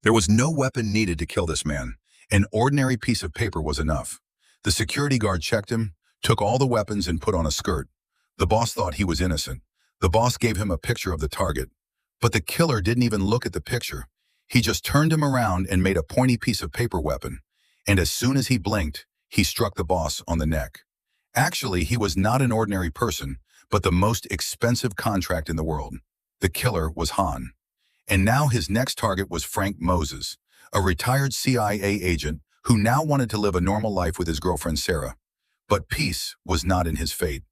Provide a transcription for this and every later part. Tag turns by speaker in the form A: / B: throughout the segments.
A: There was no weapon needed to kill this man. An ordinary piece of paper was enough. The security guard checked him, took all the weapons and put on a skirt. The boss thought he was innocent. The boss gave him a picture of the target. But the killer didn't even look at the picture. He just turned him around and made a pointy piece of paper weapon. And as soon as he blinked, he struck the boss on the neck. Actually, he was not an ordinary person, but the most expensive contract in the world. The killer was Han. And now his next target was Frank Moses, a retired CIA agent who now wanted to live a normal life with his girlfriend Sarah. But peace was not in his fate.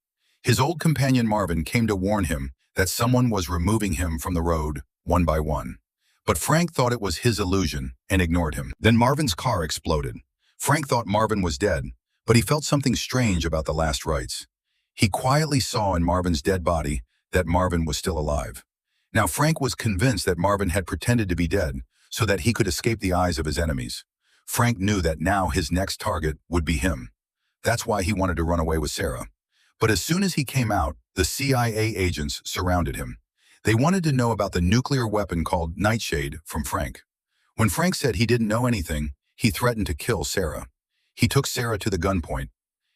A: His old companion Marvin came to warn him that someone was removing him from the road, one by one. But Frank thought it was his illusion and ignored him. Then Marvin's car exploded. Frank thought Marvin was dead, but he felt something strange about the last rites. He quietly saw in Marvin's dead body that Marvin was still alive. Now Frank was convinced that Marvin had pretended to be dead so that he could escape the eyes of his enemies. Frank knew that now his next target would be him. That's why he wanted to run away with Sarah. But as soon as he came out, the CIA agents surrounded him. They wanted to know about the nuclear weapon called Nightshade from Frank. When Frank said he didn't know anything, he threatened to kill Sarah. He took Sarah to the gunpoint.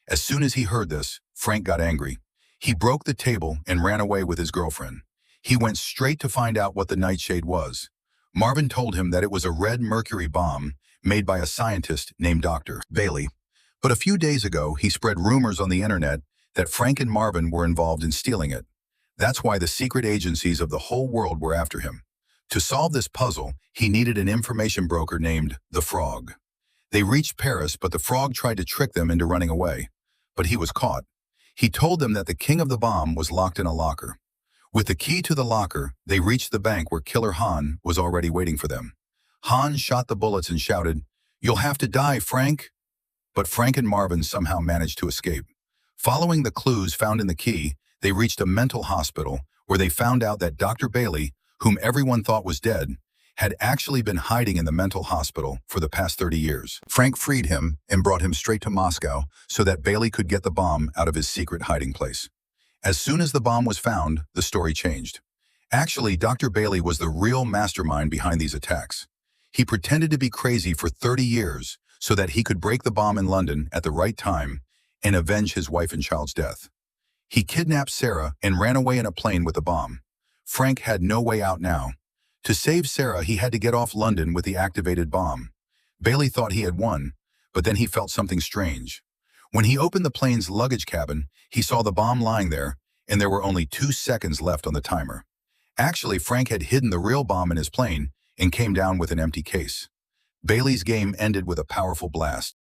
A: As soon as he heard this, Frank got angry. He broke the table and ran away with his girlfriend. He went straight to find out what the Nightshade was. Marvin told him that it was a red mercury bomb made by a scientist named Dr. Bailey. But a few days ago, he spread rumors on the internet that Frank and Marvin were involved in stealing it. That's why the secret agencies of the whole world were after him. To solve this puzzle, he needed an information broker named the Frog. They reached Paris, but the Frog tried to trick them into running away. But he was caught. He told them that the king of the bomb was locked in a locker. With the key to the locker, they reached the bank where Killer Han was already waiting for them. Han shot the bullets and shouted, "You'll have to die, Frank!" But Frank and Marvin somehow managed to escape. Following the clues found in the key, they reached a mental hospital where they found out that Dr. Bailey, whom everyone thought was dead, had actually been hiding in the mental hospital for the past 30 years. Frank freed him and brought him straight to Moscow so that Bailey could get the bomb out of his secret hiding place. As soon as the bomb was found, the story changed. Actually, Dr. Bailey was the real mastermind behind these attacks. He pretended to be crazy for 30 years so that he could break the bomb in London at the right time and avenge his wife and child's death. He kidnapped Sarah and ran away in a plane with the bomb. Frank had no way out now. To save Sarah, he had to get off London with the activated bomb. Bailey thought he had won, but then he felt something strange. When he opened the plane's luggage cabin, he saw the bomb lying there, and there were only 2 seconds left on the timer. Actually, Frank had hidden the real bomb in his plane and came down with an empty case. Bailey's game ended with a powerful blast.